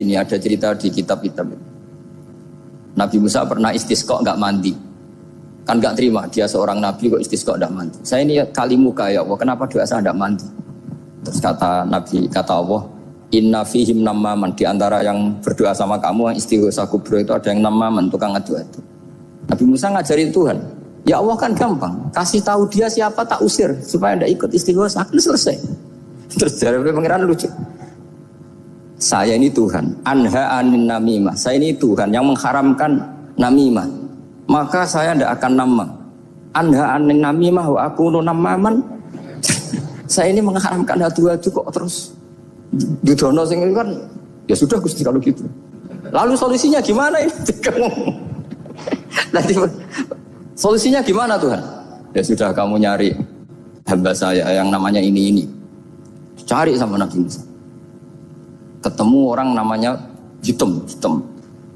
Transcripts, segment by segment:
Ini ada cerita di kitab-kitab. Nabi Musa pernah istisqa nggak mandi. Kan nggak terima, dia seorang nabi kok istisqa nggak mandi. Saya ini kali muka ya Allah, kenapa doa saya nggak mandi? Terus kata Nabi, kata Allah, inna fihim namaman, di antara yang berdoa sama kamu yang istighosa kubro itu ada yang namaman, tukang adu-adu. Nabi Musa ngajarin Tuhan, ya Allah kan gampang, kasih tahu dia siapa tak usir supaya tidak ikut istighosa, akan selesai. Terus dari pengiran lucu. Saya ini Tuhan, anha anin namimah. Saya ini Tuhan yang mengharamkan namimah. Maka saya tidak akan nama. Anha anin namimah wa akunu namaman. Saya ini mengharamkan adu-adu kok terus. Dudono sing kan ya sudah Gusti kalau gitu. Lalu solusinya gimana ini? Nanti solusinya gimana Tuhan? Ya sudah kamu nyari hamba saya yang namanya ini. Cari sama Nabi Musa. Ketemu orang namanya hitam.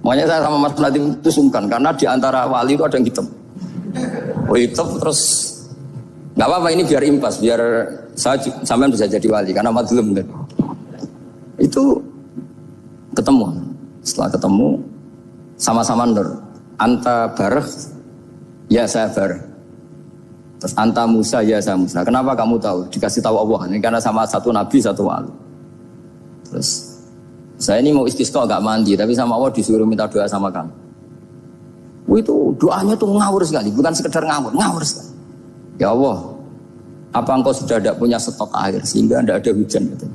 Makanya saya sama Mas Nadim itu sungkan karena di antara wali itu ada yang hitam. Oh hitam terus nggak apa-apa ini biar impas, biar saya sampean bisa jadi wali karena madlum kan. Itu ketemu. Setelah ketemu sama-sama nur. Anta bareh, ya saya bareh. Terus anta Musa, ya saya Musa. Kenapa kamu tahu? Dikasih tahu Allah. Ini karena sama satu nabi, satu wali. Terus saya ini mau istisqa gak mandi, tapi sama Allah disuruh minta doa sama kamu. Itu doanya tuh ngawur sekali, bukan sekedar ngawur sekali. Ya Allah, apa engkau sudah tidak punya stok air sehingga tidak ada hujan gitu?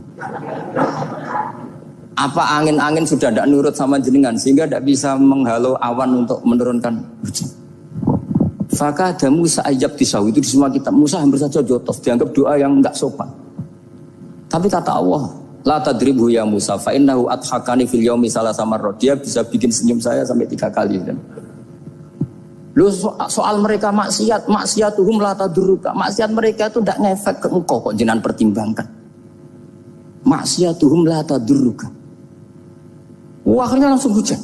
Apa angin-angin sudah tidak nurut sama jenengan sehingga tidak bisa menghalau awan untuk menurunkan hujan? Faka ada Musa ajab disawi, itu di semua kitab. Musa hampir saja jotos, dianggap doa yang enggak sopan. Tapi kata Allah, la tadribhu ya Musa fa innahu adhakani fil yaumi salasa marrat. Dia bisa bikin senyum saya sampai 3 kali kan. Lu soal mereka maksiatuhum la tadurruka. Maksiat mereka itu tidak ngefek ke engkau kok jenengan pertimbangkan. Maksiatuhum la tadurruka. Akhirnya langsung hujan.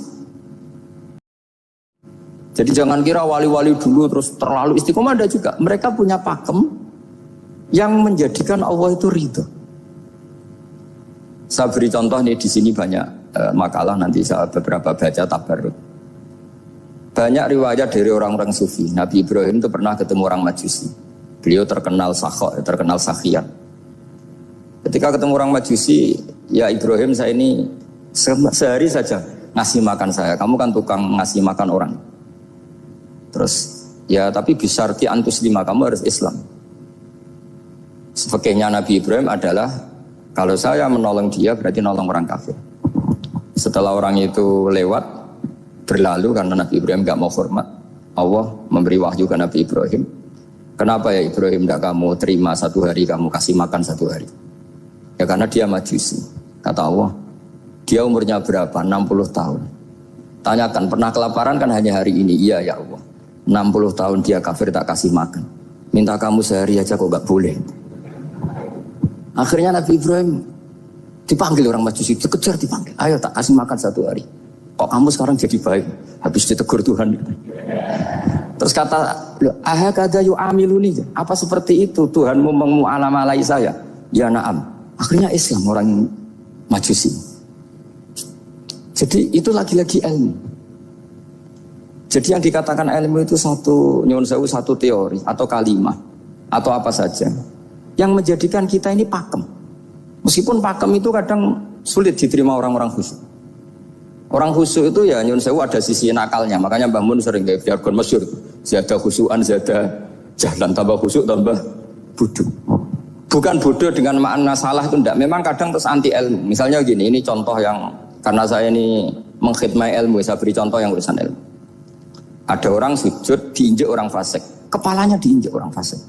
Jadi jangan kira wali-wali dulu terus terlalu istiqomah, ada juga. Mereka punya pakem yang menjadikan Allah itu ridho. Saya beri contoh nih, di sini banyak makalah, nanti saya beberapa baca tabarruk. Banyak riwayat dari orang-orang sufi. Nabi Ibrahim itu pernah ketemu orang Majusi. Beliau terkenal sakhok, terkenal sakhian. Ketika ketemu orang Majusi, ya Ibrahim saya ini sehari saja ngasih makan saya. Kamu kan tukang ngasih makan orang. Terus ya tapi bisarti antus lima, kamu harus Islam. Fakihnya Nabi Ibrahim adalah kalau saya menolong dia berarti nolong orang kafir. Setelah orang itu lewat berlalu karena Nabi Ibrahim gak mau hormat, Allah memberi wahyu ke Nabi Ibrahim. Kenapa ya Ibrahim tidak kamu terima 1 hari, kamu kasih makan 1 hari? Ya karena dia Majusi. Kata Allah, dia umurnya berapa? 60 tahun. Tanyakan, pernah kelaparan kan hanya hari ini? Iya ya Allah. 60 tahun dia kafir tak kasih makan. Minta kamu sehari aja kok gak boleh. Akhirnya Nabi Ibrahim dipanggil orang Majusi, dikejar dipanggil. Ayo tak kasih makan 1 hari. Kok kamu sekarang jadi baik? Habis ditegur Tuhan. Terus kata, ahakada yu'amiluni. Apa seperti itu Tuhanmu mengu'alamalai saya? Ya na'am. Akhirnya Islam orang Majusi. Jadi itu lagi-lagi ilmu. Jadi yang dikatakan ilmu itu satu teori atau kalimat atau apa saja yang menjadikan kita ini pakem. Meskipun pakem itu kadang sulit diterima orang-orang khusyuk. Orang khusyuk itu ya nyun sewu ada sisi nakalnya. Makanya Mbah Mun sering kayak jargon masyhur, zada khusyuan, zada jahlan, tambah khusyuk tambah bodoh. Bukan bodoh dengan makna salah itu enggak. Memang kadang terus anti ilmu. Misalnya gini, ini contoh yang karena saya ini mengkhidmati ilmu, saya beri contoh yang urusan ilmu. Ada orang sujud diinjek orang fasik, kepalanya diinjek orang fasik.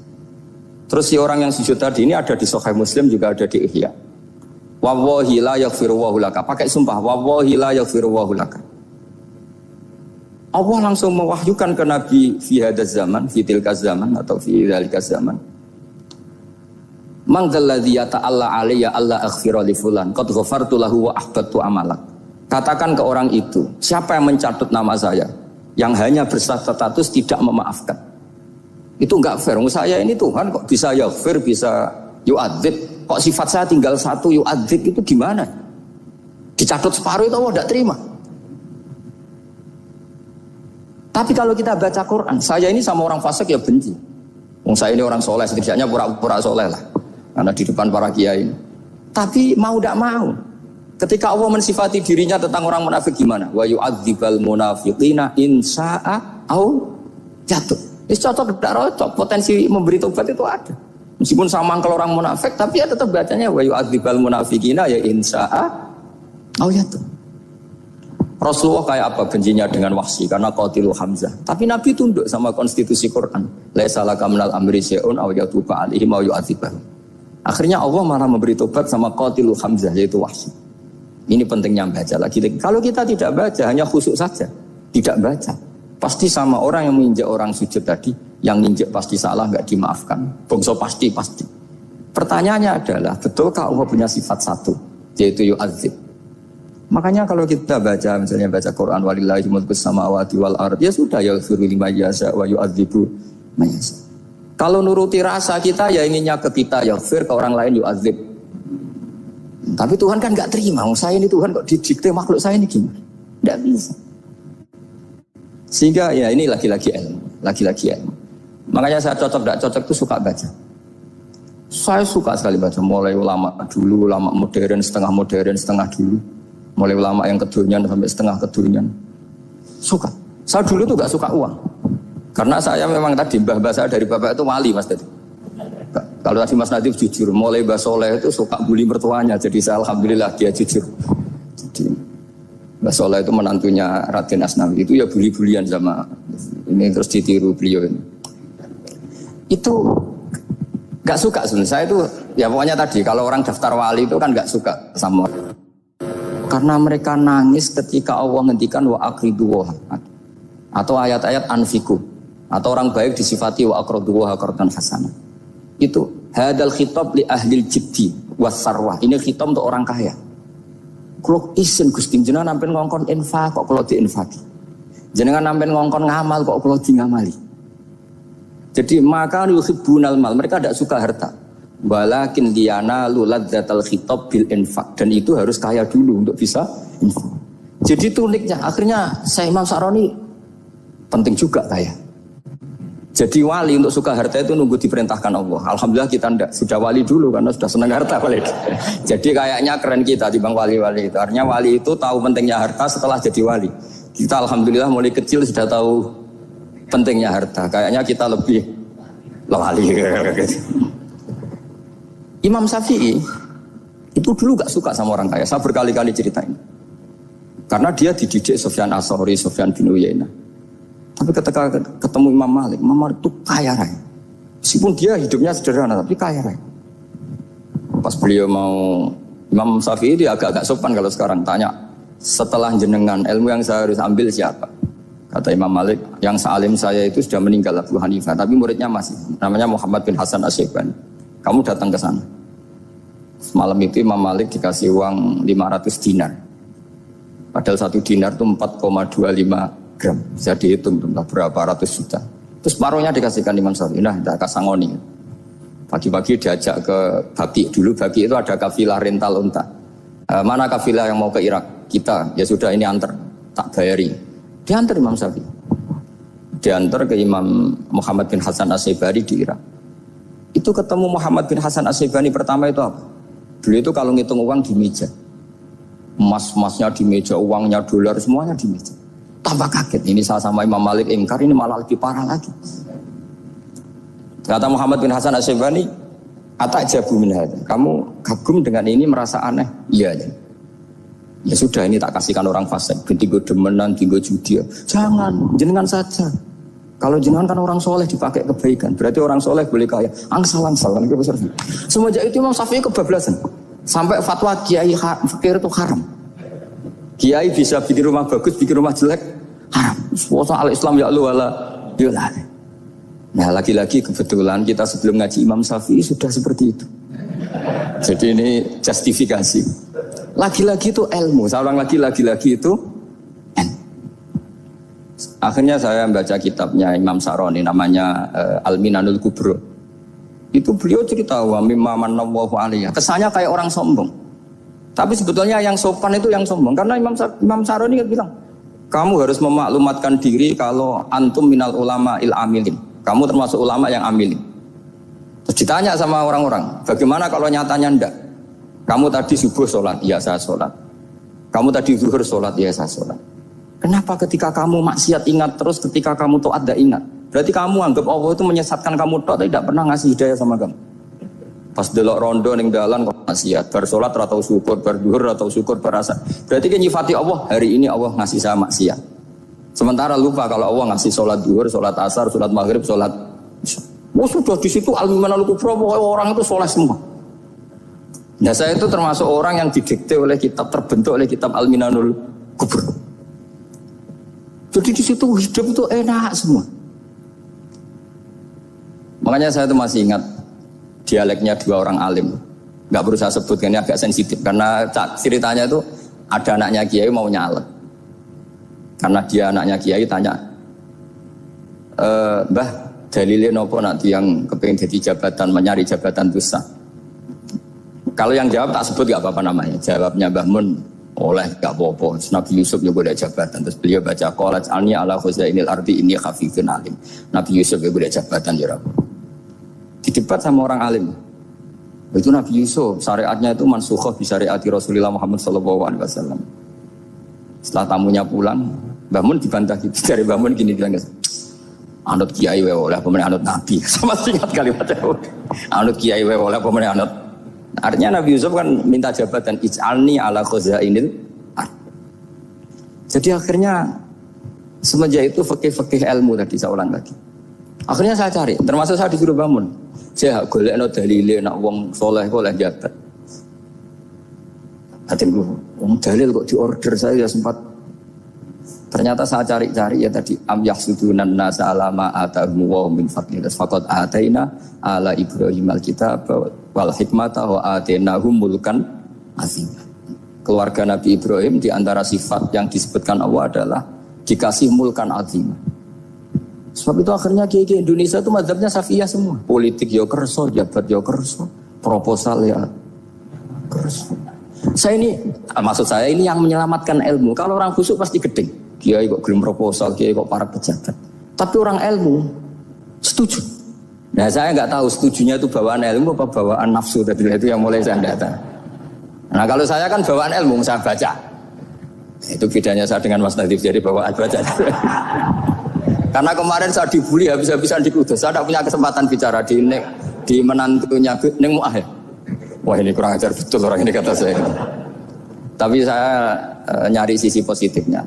Terus si orang yang sujud tadi ini ada di Sahih Muslim, juga ada di Ihya. Wallahi la yaghfirullahu laka. Pakai sumpah, wallahi la yaghfirullahu laka. Allah langsung mewahyukan ke Nabi fi hadzal zaman, fi tilka zaman atau fi dzalika zaman. Man dzalladzi yata'alla alayya alla aghfira li fulan qad ghafartu lahu wa ahbattu amalak. Katakan ke orang itu, siapa yang mencatut nama saya yang hanya berstatus tidak memaafkan? Itu enggak fair. Saya ini Tuhan kok bisa yaghfir, bisa yu'adzib. Kok sifat saya tinggal 1 yu'adzib, itu gimana? dicatut separuh itu Allah tidak terima. Tapi kalau kita baca Quran, saya ini sama orang fasik ya benci. Saya ini orang soleh, setidaknya pura-pura soleh lah. Karena di depan para kiai. Tapi mau tidak mau, ketika Allah mensifati dirinya tentang orang munafik gimana? Wa yu'adzibal munafiqina in sya'a au jatuh. Ini cocok tidak cocok, potensi memberi tobat itu ada. Meskipun sama kalau orang munafik, tapi ya tetap bacanya wa yu'adzibal munafiqina ya in sya'a au jatuh. Rasulullah kayak apa bencinya dengan Wahsy karena qatilu Hamzah. Tapi Nabi tunduk sama konstitusi Quran. Laisa laka minal amri syai'un aw yatuba alaihim aw yu'adzibahum. Akhirnya Allah malah memberi tobat sama qatilu Hamzah yaitu Wahsy. Ini pentingnya baca lagi. Kalau kita tidak baca hanya khusyuk saja, tidak baca, pasti sama orang yang menginjak orang sujud tadi, yang menginjak pasti salah enggak dimaafkan. Bongso pasti. Pertanyaannya adalah betulkah Allah punya sifat satu yaitu yu'adzib? Makanya kalau kita baca misalnya baca Quran walillahi mulkus samawati wal ard ya sudah yaghfiru liman yasha wa yu'adzibu man yasha. Kalau nuruti rasa kita ya inginnya ke kita yaghfir, ke orang lain yu'adzib. Tapi Tuhan kan enggak terima. Saya ini Tuhan kok didikte makhluk saya ini gimana? Enggak bisa. Sehingga ya ini lagi-lagi ilmu. Makanya saya cocok enggak cocok itu suka baca. Saya suka sekali baca mulai ulama dulu, ulama modern, setengah dulu. Mulai ulama yang kedunian sampai setengah kedunian. Suka. Saya dulu tuh gak suka uang. Karena saya memang tadi mbah saya dari bapak itu wali mas tadi. Kalau tadi Mas Nadif jujur, mulai Mbah Soleh itu suka bully mertuanya. Jadi saya alhamdulillah dia jujur. Jadi Mbah Soleh itu menantunya Raden Asnawi. Itu ya bully-bulian sama ini terus ditiru beliau ini. Itu gak suka sebenarnya. Saya itu ya pokoknya tadi kalau orang daftar wali itu kan gak suka sama. Karena mereka nangis ketika Allah ngendikan wa aqridu wa atau ayat-ayat anfiku atau orang baik disifati wa aqridu wa qardan hasanah. Itu hadal khitab li ahlil jiddi was sarwah. Ini khitab untuk orang kaya. Kalau isin Gusti jenengan nampen ngongkon infak kok kalau diinfaki. Jenengan nampen ngongkon ngamal kok kalau di ngamali. Jadi maka yuhibbunal mal, mereka tidak suka harta. Walakin liyana luladzatal khitab bil infak, dan itu harus kaya dulu untuk bisa infak. Jadi itu uniknya. Akhirnya Syekh Imam Sa'roni penting juga kaya. Jadi wali untuk suka harta itu nunggu diperintahkan Allah. Alhamdulillah kita enggak, sudah wali dulu karena sudah senang harta wali. Jadi kayaknya keren kita dibanding wali-wali itu. Artinya wali itu tahu pentingnya harta setelah jadi wali. Kita alhamdulillah mulai kecil sudah tahu pentingnya harta. Kayaknya kita lebih wali gitu. Imam Syafi'i itu dulu gak suka sama orang kaya. Saya berkali-kali ceritain. Karena dia dididik Sufyan As-Tsauri, Sufyan bin Uyainah. Tapi ketika ketemu Imam Malik itu kaya raya. Meskipun dia hidupnya sederhana, tapi kaya raya. Pas beliau mau, Imam Syafi'i dia agak-agak sopan kalau sekarang tanya, setelah jenengan ilmu yang saya harus ambil siapa? Kata Imam Malik, yang sealim saya itu sudah meninggal Abu Hanifah, tapi muridnya masih. Namanya Muhammad bin Hasan Asy-Syaibani. Kamu datang ke sana. Semalam itu Imam Malik dikasih uang 500 dinar. Padahal 1 dinar itu 4,25 gram. Bisa dihitung berapa ratus juta. Terus paruhnya dikasihkan Imam Syafi'i. Nah, tidak kasangoni. Pagi-pagi diajak ke Baki. Dulu Baki itu ada kafilah rental unta. Mana kafilah yang mau ke Irak? Kita. Ya sudah ini antar. Tak bayari. Diantar Imam Syafi'i. Diantar ke Imam Muhammad bin Hasan Asy-Syaibani di Irak. Itu ketemu Muhammad bin Hasan Asy-Syaibani pertama itu apa? Beliau itu kalau ngitung uang di meja. Emas-emasnya di meja, uangnya dolar semuanya di meja. Tambah kaget, ini saya sama Imam Malik ingkar, ini malah lebih parah lagi. Kata Muhammad bin Hasan Asy-Syaibani, "Atajabu min hadza." Kamu kagum dengan ini, merasa aneh? Iya. Ya sudah, ini tak kasihkan orang fasik, tinggo demenan, tinggo judi. Jangan, jenengan saja. Kalau jenengan kan orang soleh dipakai kebaikan, berarti orang soleh boleh kaya. Angsal-angsal kan itu besar. Semenjak itu Imam Syafi'i kebablasan. Sampai fatwa kiai fakir itu haram. Kiai bisa bikin rumah bagus, bikin rumah jelek, haram. Soal Islam ya Allah wala yulah. Nah lagi-lagi kebetulan kita sebelum ngaji Imam Syafi'i sudah seperti itu. Jadi ini justifikasi. Lagi-lagi itu ilmu. Saya ulang lagi itu akhirnya saya baca kitabnya Imam Sa'roni namanya Al-Minanul Kubro. Itu beliau cerita wa mimma manallahu alaihi. Kesannya kayak orang sombong. Tapi sebetulnya yang sopan itu yang sombong. Karena Imam Saroni kan bilang, kamu harus memaklumatkan diri kalau antum minal ulama il amilin. Kamu termasuk ulama yang amilin. Terus ditanya sama orang-orang, bagaimana kalau nyatanya ndak? Kamu tadi subuh sholat, iya saya sholat. Kamu tadi zuhur sholat, iya saya sholat. Kenapa ketika kamu maksiat ingat terus, ketika kamu taat tidak ingat? Berarti kamu anggap Allah itu menyesatkan kamu tok, tidak pernah ngasih hidayah sama kamu. Pas delok rondo ning dalan kok maksiat, bar salat atau syukur, bar zuhur atau syukur, bar asar. Berarti kan nyifati Allah, hari ini Allah ngasih saya maksiat. Sementara lupa kalau Allah ngasih salat zuhur, salat asar, salat maghrib, salat. Oh sudah di situ al-imanul kubra, orang itu soleh semua. Nah saya itu termasuk orang yang didikte oleh kitab, terbentuk oleh kitab al-imanul kubra. Jadi di situ hidup itu enak semua. Makanya saya itu masih ingat dialeknya dua orang alim, nggak perlu saya sebut, ini agak sensitif karena ceritanya itu ada anaknya kiai mau nyalek, karena dia anaknya kiai tanya, Mbah dalilnya nopo nanti yang kepengen jadi jabatan, mencari jabatan dosa. Kalau yang jawab tak sebut nggak apa-apa namanya, jawabnya Mbah Mun oleh nggak apa-apa. Nabi Yusuf juga ada jabatan, terus beliau baca qalat alni ala khuzainil ardi inni khafifun alim. Nabi Yusuf juga ada jabatan ya Rabb. Didebat sama orang alim. Itu Nabi Yusuf, syariatnya itu mansukhoh bi syariati Rasulullah Muhammad SAW. Setelah tamunya pulang, Mbah Mun dibantah gitu. Dari Mbah Mun gini bilang, anut kiai wae oleh pemenang anut Nabi. Sama singkat kalimatnya. Anut kiai wae oleh pemenang anut. Artinya Nabi Yusuf kan minta jabatan ij'alni ala khuzainil ard. Jadi akhirnya semenjak itu fikih-fikih ilmu tadi saya ulang lagi. Akhirnya saya cari, termasuk saya disuruh bangun. Saya golekno dalile nak wong soleh kok oleh jabat. Hatinku, wong dalil kok diorder saya ya sempat. Ternyata saya cari-cari ya tadi am yahsudunan nasa alama atahum wa min fadlillah faqad ataina ala Ibrahim alkitab wal hikmata wa atainahum mulkan azim. Keluarga Nabi Ibrahim di antara sifat yang disebutkan Allah adalah dikasih mulkan azim. Sebab itu akhirnya kiai Indonesia itu mazhabnya Safiyah semua. Politik ya kerso, jabat ya kerso, proposal ya kerso. Maksud saya ini yang menyelamatkan ilmu. Kalau orang khusuk pasti gedeng. Kiai kok gelem proposal, kiai kok para pejabat. Tapi orang ilmu setuju. Nah saya nggak tahu setujunya itu bawaan ilmu apa bawaan nafsu. Tadi itu yang mulai saya data. Nah kalau saya kan bawaan ilmu, saya baca. Itu bedanya saya dengan Mas Nadif, jadi bawaan baca. Karena kemarin saya dibully habis-habisan di Kudus, saya tidak punya kesempatan bicara di menantunya Neng Mu'ah ya. Wah ini kurang ajar betul orang ini kata saya. Tapi saya nyari sisi positifnya.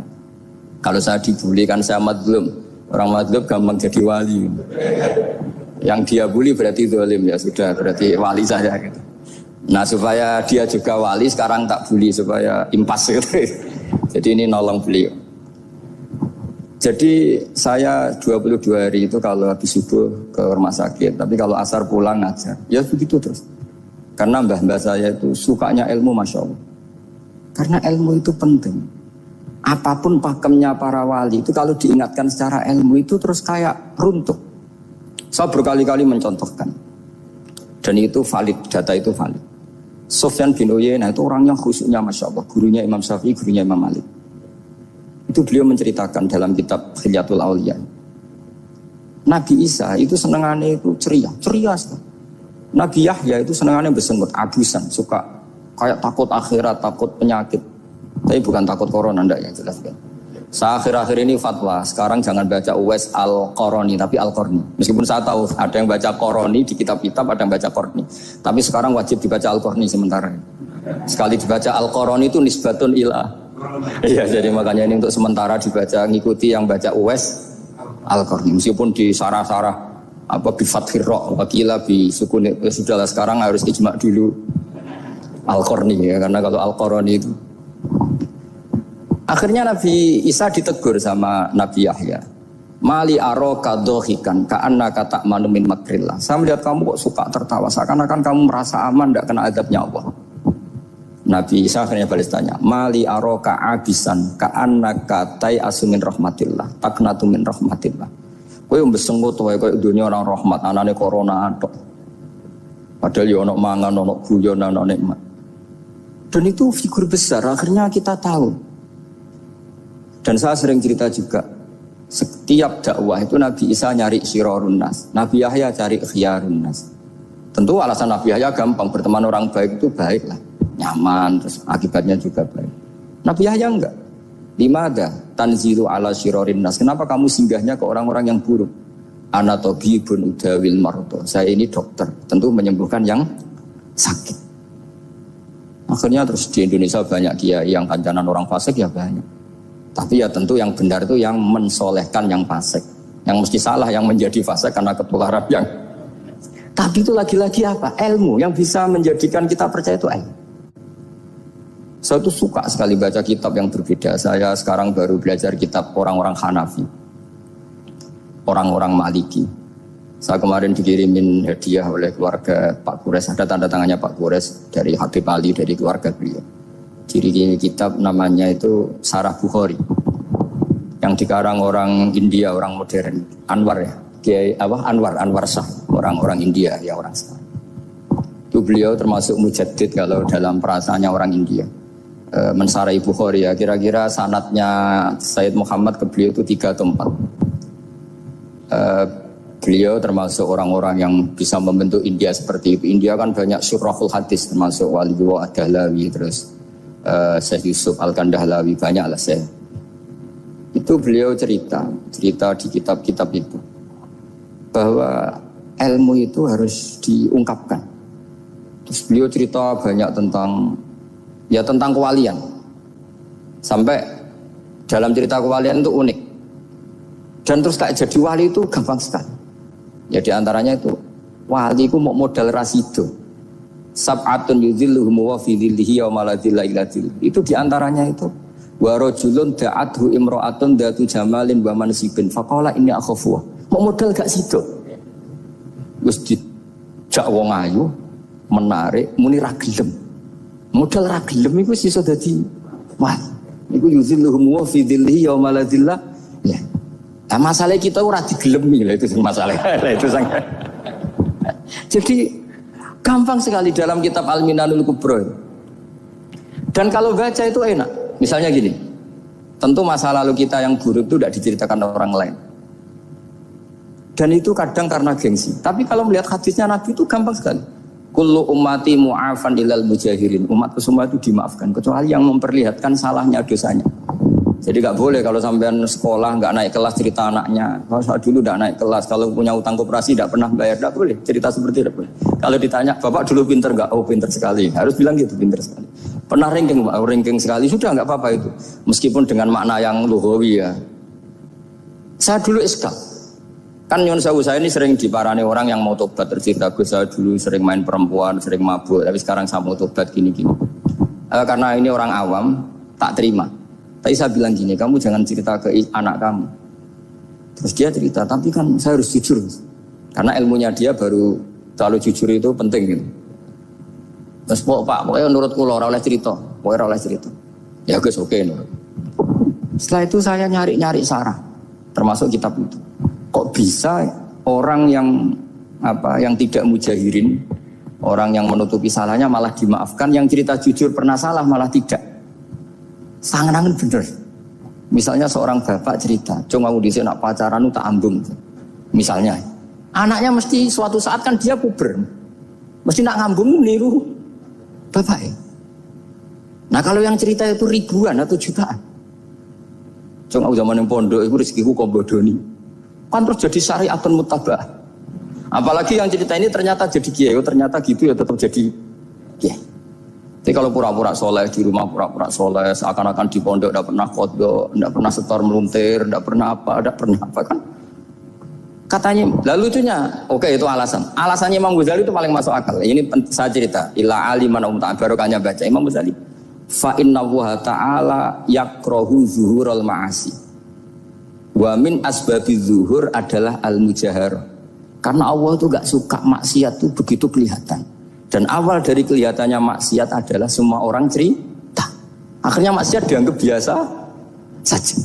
Kalau saya dibully kan saya madlum. Orang madlum gampang jadi wali. Yang dia bully berarti zalim ya sudah, berarti wali saya gitu. Nah supaya dia juga wali sekarang tak bully supaya impas gitu. Jadi ini nolong beliau. Jadi saya 22 hari itu kalau habis subuh ke rumah sakit, tapi kalau asar pulang ngajar. Ya begitu terus. Karena mbah-mbah saya itu sukanya ilmu Masya Allah. Karena ilmu itu penting. Apapun pakemnya para wali itu kalau diingatkan secara ilmu itu terus kayak runtuh. Saya berkali-kali mencontohkan. Dan itu valid, data itu valid. Sufyan bin Uyainah itu orang yang khusyuknya Masya Allah. Gurunya Imam Syafi'i, gurunya Imam Malik. Itu beliau menceritakan dalam kitab Khilyatul Auliya. Nabi Isa itu senengannya itu ceria sekali. Nabi Yahya itu senengannya bersengut, abusan, suka kayak takut akhirat, takut penyakit. Tapi bukan takut corona, enggak yang jelas kan. Saya akhir-akhir ini fatwa, sekarang jangan baca Uwais Al-Qarani, tapi Al-Qarni. Meskipun saya tahu ada yang baca Qarani di kitab-kitab, ada yang baca Qarni. Tapi sekarang wajib dibaca Al-Qarni sementara. Sekali dibaca Al-Qarani itu nisbatun ilah. Iya, jadi makanya ini untuk sementara dibaca, ngikuti yang baca Uwais Al-Qarni. Meskipun di sarah-sarah apa bi fathir ra wakila bi sukun, sudahlah sekarang harus ijma dulu Al-Qarni ya, karena kalau Al-Qarani itu akhirnya Nabi Isa ditegur sama Nabi Yahya. Mali aro kadohikan ka'anna kata manumin makrillah. Saya melihat kamu kok suka tertawa, seakan-akan kamu merasa aman tidak kena azabnya Allah. Nabi Isa akhirnya balas tanya, Mali aro ka'abisan ka'anna katai asumin rahmatillah taknatu min rahmatillah. Kowe mbesengut wae koyo dunia orang rahmat, anane corona atok. Padahal ya ono mangan, ono guyon, ono nikmat. Dan itu figur besar, akhirnya kita tahu. Dan saya sering cerita juga, setiap dakwah itu Nabi Isa nyari syirorun nas, Nabi Yahya cari khiyarun nas. Tentu alasan Nabi Yahya gampang, berteman orang baik itu baik lah, nyaman, terus akibatnya juga baik. Nabi Yahya enggak. Limada tanzilu ala syirorin nas. Kenapa kamu singgahnya ke orang-orang yang buruk? Ana tabibun udawil mardo. Saya ini dokter, tentu menyembuhkan yang sakit. Akhirnya terus di Indonesia banyak kiai yang kancanan orang fasik ya banyak. Tapi ya tentu yang benar itu yang mensolehkan yang fasik. Yang mesti salah yang menjadi fasik karena ketularan yang. Tapi itu lagi-lagi apa? Ilmu yang bisa menjadikan kita percaya itu ilmu. Saya tuh suka sekali baca kitab yang berbeda. Saya sekarang baru belajar kitab orang-orang Hanafi, orang-orang Maliki. Saya kemarin dikirimin hadiah oleh keluarga Pak Kures. Ada tanda tangannya Pak Kures dari Habib Ali, dari keluarga beliau. Ciri kitab namanya itu Sarah Bukhari, yang dikarang orang India, orang modern, Anwar ya, Kiai Anwar Shah, orang-orang India ya, orang sekarang. Itu beliau termasuk mujaddid kalau dalam perasaannya orang India. Mensarai Bukhari ya, kira-kira sanadnya Sayyid Muhammad ke beliau itu 3 atau 4. Beliau termasuk orang-orang yang bisa membentuk India seperti itu. India kan banyak syurahul hadis, termasuk Waliullah Ad-Dahlawi, terus Syekh Yusuf Al-Kandahlawi, banyak lah saya. Itu beliau cerita di kitab-kitab itu bahwa ilmu itu harus diungkapkan. Terus beliau cerita banyak tentang kewalian. Sampai dalam cerita kewalian itu unik. Dan terus tak jadi wali itu gampang sekali. Ya diantaranya itu wali itu mau modal rasido. Sab'atun yudhilluhum wa fi dhillihi yawma la dhilla illa dhilluh. Itu diantaranya itu wa rajulun da'athu imra'atun datu jamalin wa mansibin faqala inni akhafu. Mau modal gak sido. Wis dijak wong ayu menarik muni ra gelem. Modal ra gelem iku iso dadi wah. Iku yudhilluhum wa fi dhillihi yawma la dhilla. Ya. Nah, masalah kita ora digelemi lah itu masalah. Itu sangat. Jadi gampang sekali dalam kitab Al-Minanul Kubra. Dan kalau baca itu enak. Misalnya gini, tentu masa lalu kita yang buruk itu tidak diceritakan orang lain. Dan itu kadang karena gengsi. Tapi kalau melihat hadisnya Nabi itu gampang sekali. Kullu ummati mu'afan ilal mujahirin. Umatku semua itu dimaafkan. Kecuali yang memperlihatkan salahnya dosanya. Jadi gak boleh kalau sampean sekolah gak naik kelas cerita anaknya. Kalau saya dulu gak naik kelas, kalau punya utang koperasi gak pernah bayar, gak boleh. Cerita seperti itu gak boleh. Kalau ditanya, Bapak dulu pinter gak? Oh pinter sekali. Harus bilang gitu, pinter sekali. Pernah ranking Pak? Oh, ranking sekali. Sudah gak apa-apa itu. Meskipun dengan makna yang lugawi ya. Saya dulu iskal. Kan Nyon Sewu saya ini sering diparani orang yang mau tobat. Tercerita gue saya dulu sering main perempuan, sering mabuk. Tapi sekarang saya mau tobat gini-gini. Karena ini orang awam, tak terima. Tapi saya bilang gini, kamu jangan cerita ke anak kamu. Terus dia cerita, tapi kan saya harus jujur. Karena ilmunya dia baru terlalu jujur itu penting gitu. Terus pokoknya menurut kula ora oleh cerita, pokoknya ora oleh cerita. Ya guys oke nurut. Setelah itu saya nyari sarah, termasuk kitab itu. Kok bisa orang yang tidak mujahirin, orang yang menutupi salahnya malah dimaafkan, yang cerita jujur pernah salah malah tidak. Sangat bener. Misalnya seorang bapak cerita, cuma mau disini nak pacaran tak ambung. Misalnya, anaknya mesti suatu saat kan dia puber, mesti nak ngambung niru bapak. Nah kalau yang cerita itu ribuan atau jutaan, cuma zaman yang pondok itu rezekiku kombodoni, kan terus jadi syariatun mutabah. Apalagi yang cerita ini ternyata jadi kiai, ternyata gitu ya tetap jadi kiai. Jadi kalau pura-pura soleh di rumah pura-pura soleh, seakan-akan di pondok tidak pernah kodok, tidak pernah setor meluntir, tidak pernah apa kan? Katanya, lalu lucunya, oke itu alasan. Alasannya Imam Ghazali itu paling masuk akal. Ini saya cerita, ila aliman barokahnya baca Imam Ghazali. Fa inna Allaha ta'ala yakrahu zuhurul ma'asi. Wa min asbabi zuhur adalah al-mujahar. Karena Allah itu gak suka maksiat itu begitu kelihatan. Dan awal dari kelihatannya maksiat adalah semua orang cerita. Akhirnya maksiat dianggap biasa saja.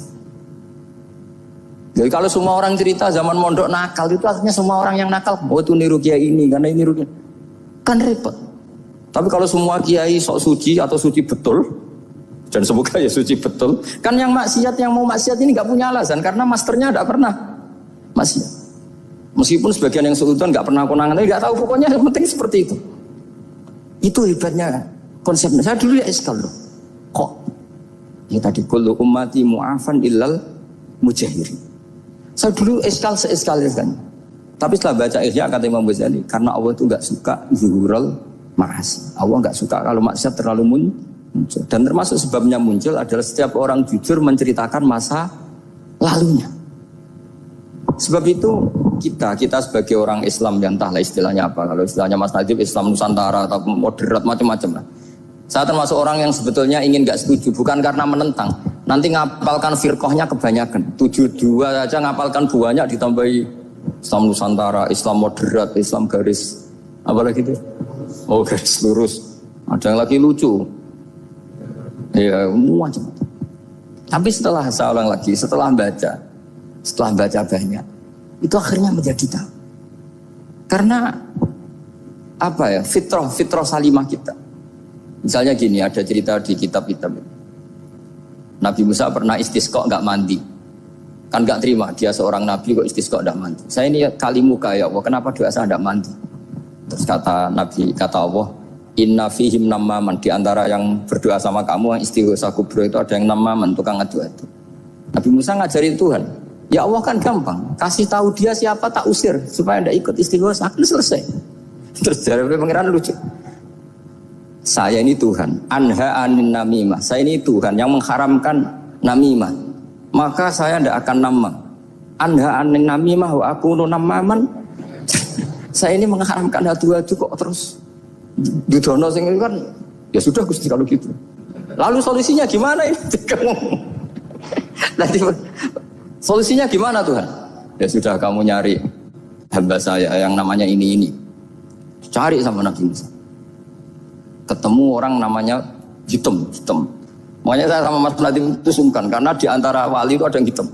Jadi kalau semua orang cerita zaman mondok nakal itu akhirnya semua orang yang nakal. Oh itu niru kiai ini karena ini niru. Kan repot. Tapi kalau semua kiai sok suci atau suci betul, dan semoga ya suci betul, kan yang maksiat, yang mau maksiat ini nggak punya alasan karena masternya nggak pernah maksiat. Meskipun sebagian yang sultan nggak pernah konangan, tapi nggak tahu, pokoknya yang penting seperti itu. Itu hebatnya konsepnya. Saya dulu ya eskal loh. Kok? Ya tadi kullu ummati mu'afan illal mujahirin. Saya dulu eskal kan. Tapi setelah baca Ihya kata Imam Ghazali, karena Allah itu nggak suka zuhurul ma'asi. Allah nggak suka kalau maksiat terlalu muncul. Dan termasuk sebabnya muncul adalah setiap orang jujur menceritakan masa lalunya. Sebab itu kita sebagai orang Islam yang entahlah istilahnya apa. Kalau istilahnya Mas Najib Islam Nusantara atau moderat macam-macam lah. Saya termasuk orang yang sebetulnya ingin nggak setuju, bukan karena menentang. Nanti ngapalkan firqahnya kebanyakan. 72 aja ngapalkan banyak ditambahi Islam Nusantara, Islam moderat, Islam garis apa lagi itu? Oh garis lurus. Ada yang lagi lucu. Ya macam. Tapi setelah saya ulang lagi, setelah baca banyak, itu akhirnya menjadi tahu. Karena apa ya? Fitrah salimah kita. Misalnya gini, ada cerita di kitab-kitab. Nabi Musa pernah istisqa nggak mandi. Kan nggak terima, dia seorang nabi kok istisqa nggak mandi. Saya ini kali muka ya Allah, kenapa doa saya nggak mandi? Terus kata Nabi, kata Allah, inna fihim namaman, di antara yang berdoa sama kamu yang istighosa kubro itu ada yang namaman, tukang ngadu itu. Nabi Musa ngajarin Tuhan, ya Allah kan gampang, kasih tahu dia siapa tak usir supaya tidak ikut istighosa, akan selesai. Terus dari pengiran lucu. Saya ini Tuhan, anha anin namimah. Saya ini Tuhan yang mengharamkan namimah. Maka saya tidak akan nama. Anha anin namimah wa akunu namaman. Saya ini mengharamkan adu-adu kok terus. Dudono sing kan ya sudah Gusti kalau gitu. Lalu solusinya gimana ini? Nanti solusinya gimana Tuhan? Ya sudah kamu nyari hamba saya yang namanya ini. Cari sama Nabi Musa. Ketemu orang namanya hitam. Makanya saya sama Mas Nadim itu sungkan karena di antara wali itu ada yang hitam.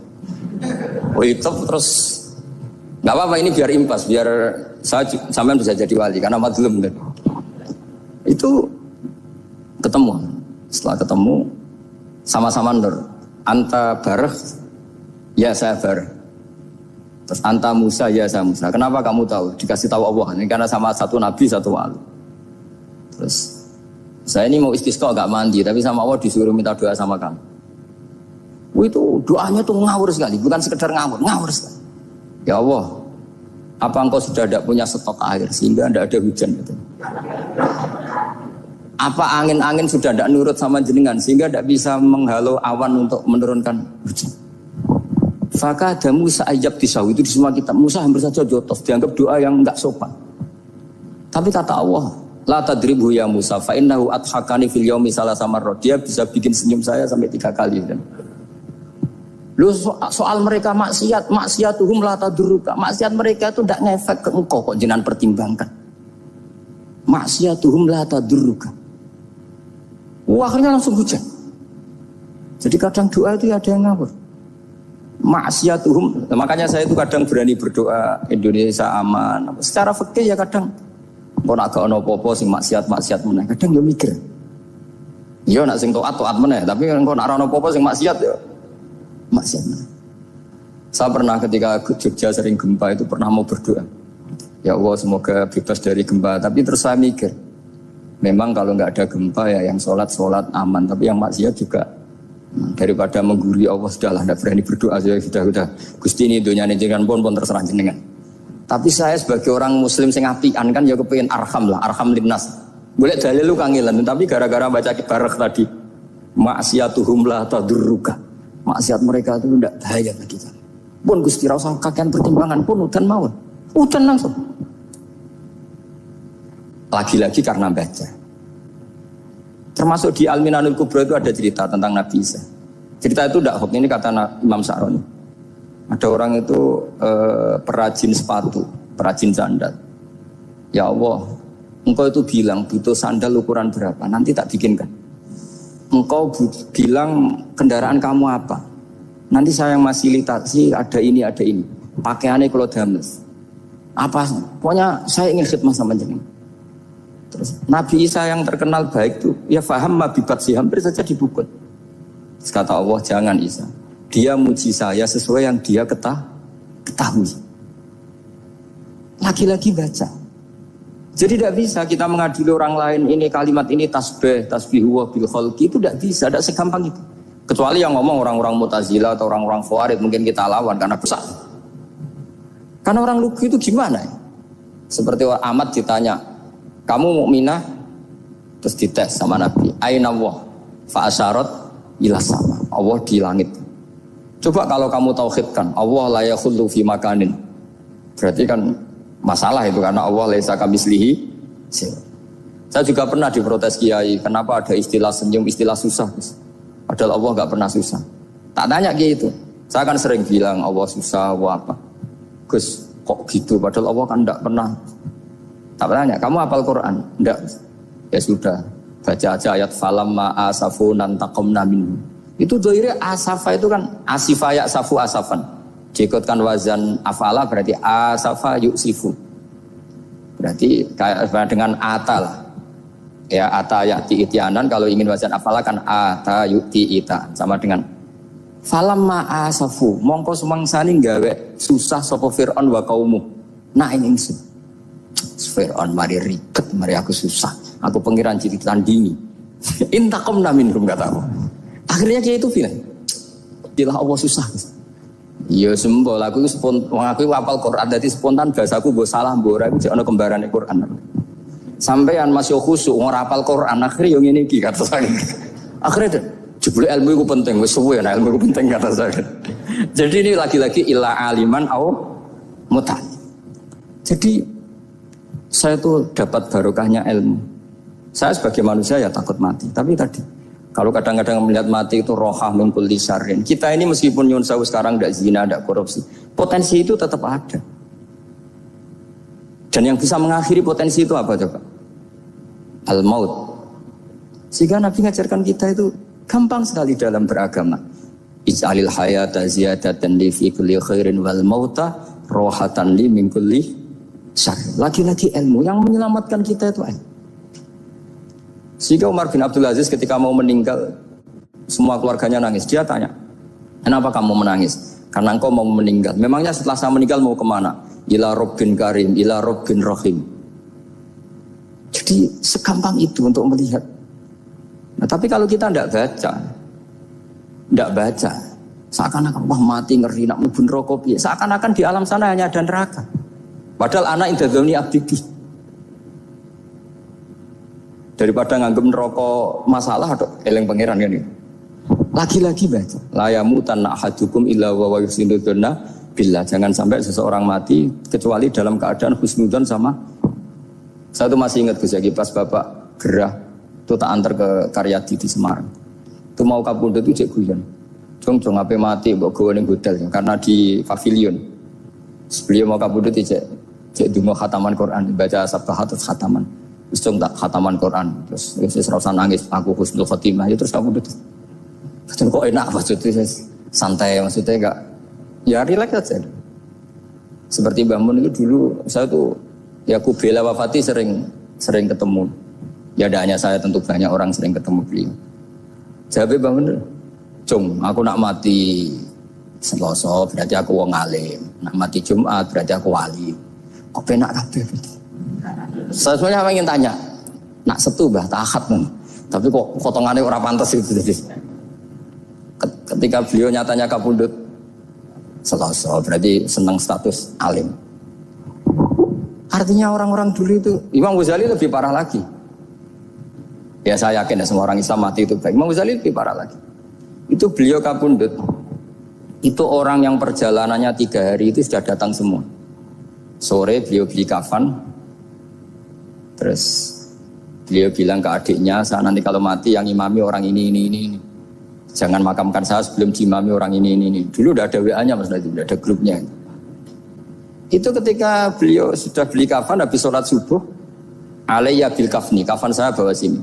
Oh hitam terus nggak apa-apa ini biar impas, biar saya sampean bisa jadi wali karena madlum kan. Itu ketemu. Setelah ketemu sama-sama nur. Anta bareh, ya saya bareh. Terus anta Musa, ya saya Musa. Kenapa kamu tahu? Dikasih tahu Allah. Ini karena sama satu nabi, satu wali. Terus saya ini mau istisqa gak mandi, tapi sama Allah disuruh minta doa sama kamu. Itu doanya tuh ngawur sekali, bukan sekedar ngawur sekali. Ya Allah, apa engkau sudah tidak punya stok air sehingga tidak ada hujan gitu? Apa angin-angin sudah tidak nurut sama jenengan sehingga tidak bisa menghalau awan untuk menurunkan hujan? Faka ada Musa ajab disawi, itu di semua kitab. Musa hampir saja jotos, dianggap doa yang enggak sopan. Tapi kata Allah, la tadribhu ya Musa fa innahu adhakani fil yaumi salasa marrat. Dia bisa bikin senyum saya sampai 3 kali kan. Lu soal mereka maksiatuhum la tadurruka. Maksiat mereka itu tidak ngefek ke engkau kok jenengan pertimbangkan. Maksiatuhum la tadurruka. Akhirnya langsung hujan. Jadi kadang doa itu ada yang ngawur. Maksiatuhum, makanya saya itu kadang berani berdoa Indonesia aman. Secara fikih ya kadang kok nak gak ono apa-apa sing maksiat meneh. Kadang yo mikir. Yo nak sing taat meneh, tapi kok nak ono apa-apa sing maksiat yo maksiat meneh. Saya pernah ketika ke Jogja sering gempa itu pernah mau berdoa. Ya Allah semoga bebas dari gempa, tapi terus saya mikir. Memang kalau enggak ada gempa ya yang sholat aman, tapi yang maksiat juga daripada menggurui Allah sudahlah enggak berani berdoa sudah Gusti ini dunyane jenengan pun terserah jenengan. Tapi saya sebagai orang muslim sing apian kan ya kepengin arham linnas. Boleh dalil lu kangelan, tapi gara-gara baca kibarek tadi maksiatuhum la tadurruka. Maksiat mereka itu tidak bahaya bagi kita. Pun Gusti ra usah kakean pertimbangan pun udan mawon. Udan langsung. Lagi-lagi karena baca. Termasuk di Al-Minanul Kubra itu ada cerita tentang Nabi Isa. Cerita itu tidak hoax, ini kata Imam Sa'roni. Ada orang itu perajin sepatu, perajin sandal. Ya Allah, engkau itu bilang butuh sandal ukuran berapa, nanti tak bikinkan. Engkau bilang kendaraan kamu apa, nanti saya yang fasilitasi ada ini. Pakaiannya kalau dames. Apa, pokoknya saya ingin khidmah sama jenengan. Terus Nabi Isa yang terkenal baik itu ya faham mabibat sih hampir saja dipukul. Terus kata Allah jangan Isa. Dia muji saya sesuai yang dia ketahui. Lagi-lagi baca. Jadi tidak bisa kita mengadili orang lain ini kalimat ini tasbih wa bil khalqi itu tidak bisa, tidak segampang itu. Kecuali yang ngomong orang-orang Mu'tazilah atau orang-orang Khawarij mungkin kita lawan karena besar. Karena orang lugu itu gimana ya? Seperti Ahmad ditanya, kamu mukminah? Terus dites sama Nabi, aina Allah? Fa asyarat ila sama. Allah di langit. Coba kalau kamu tauhidkan, Allah la yakhullu fi makanin. Berarti kan masalah itu karena Allah laisa kamitslihi. Saya juga pernah diprotes kiai, kenapa ada istilah senyum, istilah susah? Padahal Allah enggak pernah susah. Tak tanya kiai itu. Saya kan sering bilang Allah susah, Allah apa? Gus, kok gitu? Padahal Allah kan enggak pernah. Tak tanya, kamu hafal Quran? Enggak. Ya sudah, baca aja ayat falamma asafunan taqamna minhu. Itu doire asafa itu kan asifa ya safu asafan. Diikutkan wazan afala berarti asafa yuksifu. Berarti kayak dengan ata lah. Ya ata ya'ti ityanan, kalau ingin wazan afala kan ata yu'ti ita. Sama dengan falamma asafu mongko sumangsani gawe susah sapa Fir'aun wa kaumu. Nah ini ingsun. Fir'aun mari ribet, mari aku susah. Aku pengiran jadi tandingi. Intaqamna minhum kataku. Akhirnya dia itu bilang, bila Allah susah. Iya sembol, aku itu hafal Quran, jadi spontan bahasaku gue salah, gue orang itu ada kembaran Quran. Sampai masih khusyuk, orang hafal Quran, akhirnya yang ini kata saya. Akhirnya jebule ilmu itu penting, sesuai nah ilmu itu penting kata saya. Jadi ini lagi-lagi illa aliman au mutan. Jadi saya tuh dapat barokahnya ilmu. Saya sebagai manusia ya takut mati, tapi tadi kalau kadang-kadang melihat mati itu rohah min kulli syarrin. Kita ini meskipun nyun sewu sekarang tidak zina, tidak korupsi, potensi itu tetap ada. Dan yang bisa mengakhiri potensi itu apa coba? Al-maut. Sehingga Nabi mengajarkan kita itu gampang sekali dalam beragama. Ij'alil hayata ziyadatan li fi kulli khairin wal mauta rohatan li min kulli syarrin. Lagi-lagi ilmu yang menyelamatkan kita itu ilmu. Sehingga Umar bin Abdul Aziz ketika mau meninggal, semua keluarganya nangis. Dia tanya, kenapa kamu menangis? Karena engkau mau meninggal. Memangnya setelah saya meninggal mau kemana? Ila Rabbin Karim, ila Rabbin Rahim. Jadi segampang itu untuk melihat. Nah, tapi kalau kita tidak baca, seakan-akan wah mati ngeri nak mubun rokok. Seakan-akan di alam sana hanya ada neraka. Padahal anak indadoni abdi. Daripada nganggep neraka masalah atau eleng pangeran kan ini. Lagi-lagi baca. La yamutan ahadukum illa wa yusinuduna billah. Jangan sampai seseorang mati kecuali dalam keadaan husnudzon sama. Saya tuh masih ingat Gus Yaki pas Bapak gerah itu tak antar ke Karyadi di Semarang. Itu mau kapundhut itu cek guyon. Jong ape mati mbok gawe ning hotel karena di pavilion. Sebelum mau kapundhut cek dungo khataman Quran, baca sabda terus khataman. Terus dong tak khataman Quran, terus rasa nangis, aku husnul khotimah, ya terus kamu itu kok enak maksudnya, santai maksudnya enggak, ya relax aja. Seperti Mbah Mun itu dulu, saya tuh, ya aku bela wafati sering ketemu, ya ada hanya saya tentu banyak orang sering ketemu beliau. Jawabnya Mbah Mun, Cung, aku nak mati Selasa berarti aku wong alim, nak mati Jumat berarti aku wali, kok penak kabeh. Saya sebenarnya ingin tanya, nak setu bah tahat nih, tapi kok potongannya orang pantas itu. Ketika beliau nyatanya kapundut Selasa, berarti senang status alim. Artinya orang-orang dulu itu, Imam Ghazali lebih parah lagi. Ya saya yakin ya semua orang Islam mati itu baik. Imam Ghazali lebih parah lagi. Itu beliau kapundut, itu orang yang perjalanannya 3 hari itu sudah datang semua. Sore beliau beli kafan. Terus beliau bilang ke adiknya, saya nanti kalau mati yang imami orang ini. Jangan makamkan saya sebelum diimami orang ini. Dulu udah ada WA-nya Mas Nabi, udah ada grupnya. Itu ketika beliau sudah beli kafan habis sholat subuh, alayya bil kafni, kafan saya bawa sini.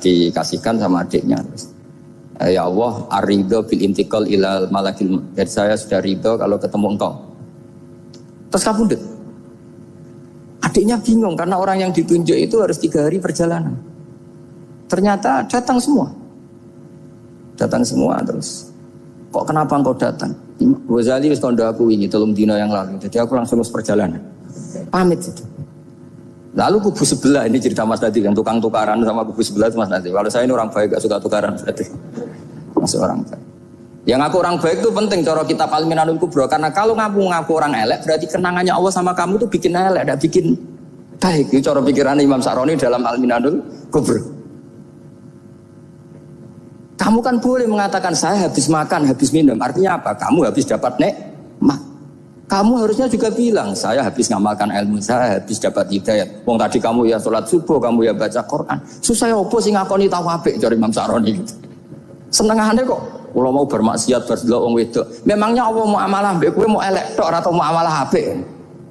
Dikasihkan sama adiknya. Ya Allah, ar-ridho bil intiqal ilal malakil. Jadi saya sudah ridho kalau ketemu engkau. Terus kabundut. Adiknya bingung karena orang yang ditunjuk itu harus 3 hari perjalanan. Ternyata datang semua. Datang semua terus. Kok kenapa engkau datang? Ghazali wis kondo aku ini 3 dina yang lalu. Jadi aku langsung harus perjalanan. Pamit itu. Lalu kubu sebelah, ini cerita Mas Nadi yang tukang tukaran sama kubu sebelah itu Mas Nadi. Kalau saya ini orang baik, gak suka tukaran berarti. Masih orang baik. Yang aku orang baik itu penting cara kitab Al-Minanul Kubro. Karena kalau ngaku orang elek, berarti kenangannya Allah sama kamu itu bikin elek, tidak bikin baik. Itu cara pikiran Imam Sa'roni dalam Al-Minanul Kubro. Kamu kan boleh mengatakan saya habis makan, habis minum. Artinya apa? Kamu habis dapat nikmat. Kamu harusnya juga bilang, saya habis ngamalkan ilmu, saya habis dapat hidayat. Wong tadi kamu ya sholat subuh, kamu ya baca Quran. Susah opo sing ngakoni tawabik dari Imam Sa'roni gitu. Senengane kok, kalau mau bermaksiat berdelok wong wedok. Memangnya Allah mau amalah mbek kowe mau elek tok atau mau amalah apik?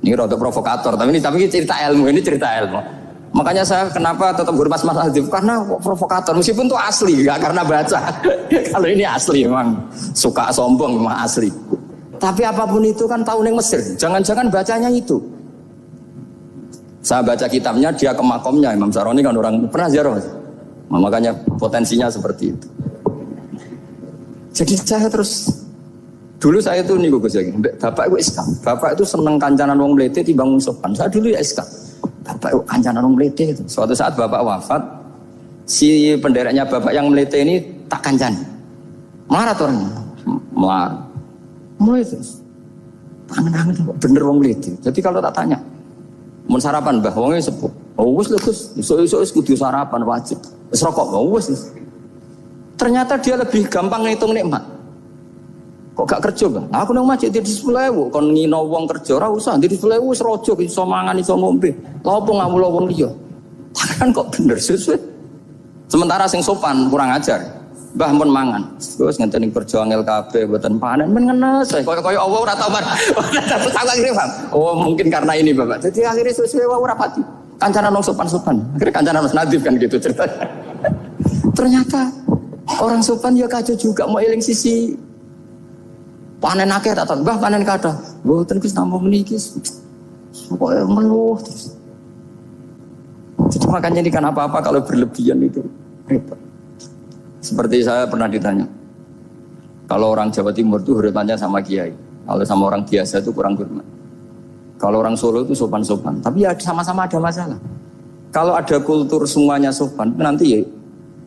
Ini rada provokator, tapi ini cerita ilmu, ini cerita ilmu. Makanya saya kenapa tetap hormat Mas Adib, karena provokator, meskipun itu asli, gak karena baca. Kalau ini asli memang suka sombong memang asli. Tapi apapun itu kan tahun yang Mesir. Jangan-jangan bacanya itu. Saya baca kitabnya, dia ke makomnya. Imam Sa'roni kan orang pernah ziarah. Makanya potensinya seperti itu. Jadi saya terus dulu saya itu nih Gus Yakin. Bapak itu SK. Bapak itu seneng kancanan wong mlete timbang wong sopan. Saya dulu ya SK. Bapak itu kancanan wong mlete itu. Suatu saat bapak wafat, si pendereknya bapak yang mlete ini tak kancani. Marah tuh orangnya. Marah. Mulai terus tangan-tangan bener wong mlete. Jadi kalau tak tanya, mau sarapan mbah wongnya sepuh. Oh wis lho Gus, iso-iso wis kudu sarapan wajib. Wis rokok wis. Ternyata dia lebih gampang ngitung nikmat. Kok gak kerja bang? Aku nang masjid di 10.000, kon ngino wong kerja ora usah di 10.000 wis rojo iso mangan iso ngombe. Lha opo ngamulo wong liya? Kan kok bener sesuai. Sementara sing sopan kurang ajar. Mbah mun mangan. Terus ngenteni perjuangan LKB mboten panen men ngenes. Kaya Allah ora tau akhirnya Bang. Oh mungkin karena ini Bapak. Jadi akhirnya sesuai wae ora pati. Kancanan wong sopan-sopan. Akhirnya kancanan Mas Nadif kan gitu ceritanya. Ternyata orang sopan ya kacau juga mau eling sisi panen akeh tak tahu. Mbah panen kathah. Mboten Gus namung meniki. Pokoke ngeluh terus. Jadi makanya ini kan apa-apa kalau berlebihan itu repot. Seperti saya pernah ditanya, kalau orang Jawa Timur itu hormatnya sama kiai, kalau sama orang biasa itu kurang hormat. Kalau orang Solo itu sopan-sopan, tapi ya sama-sama ada masalah. Kalau ada kultur semuanya sopan, nanti ya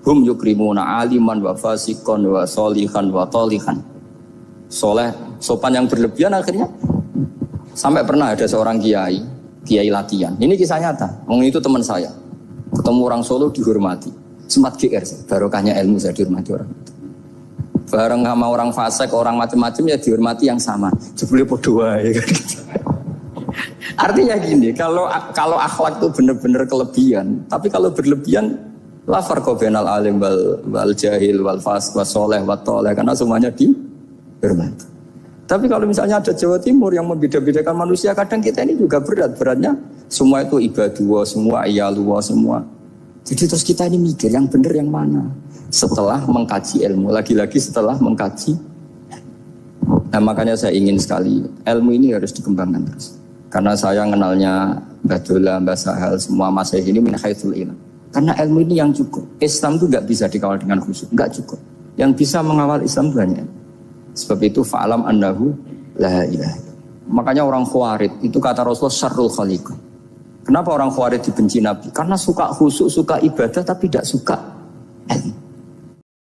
hum yukrimuna aliman wa fasikon wa solihan wa tolihan. Soleh, sopan yang berlebihan akhirnya sampai pernah ada seorang kiai latihan. Ini kisah nyata, itu teman saya, ketemu orang Solo dihormati. Sempat GR, barokahnya ilmu saya dihormati orang itu. Bareng sama orang fasik, orang macam-macam ya dihormati yang sama. Jebule podo wae kan. Artinya gini, kalau akhlak itu benar-benar kelebihan, tapi kalau berlebihan la farqa bainal alim wal jahil wal fasik was saleh wat thaleh, karena semuanya dihormati. Tapi kalau misalnya ada Jawa Timur yang membeda-bedakan manusia, kadang kita ini juga beratnya semua itu ibadah, semua iyalullah semua. Jadi terus kita ini mikir yang benar yang mana setelah mengkaji ilmu, lagi-lagi setelah mengkaji. Nah makanya saya ingin sekali ilmu ini harus dikembangkan terus. Karena saya kenalnya Mbah Dola, Mbah Sahal, semua masyayikh ini min haitsul ilm. Karena ilmu ini yang cukup. Islam itu gak bisa dikawal dengan khusyuk, gak cukup. Yang bisa mengawal Islam banyak. Sebab itu fa'alam annahu la ilaha. Makanya orang Khawarij itu kata Rasulullah syarrul khaliq. Kenapa orang Khawarij dibenci Nabi? Karena suka khusyuk, suka ibadah tapi tidak suka ilmu.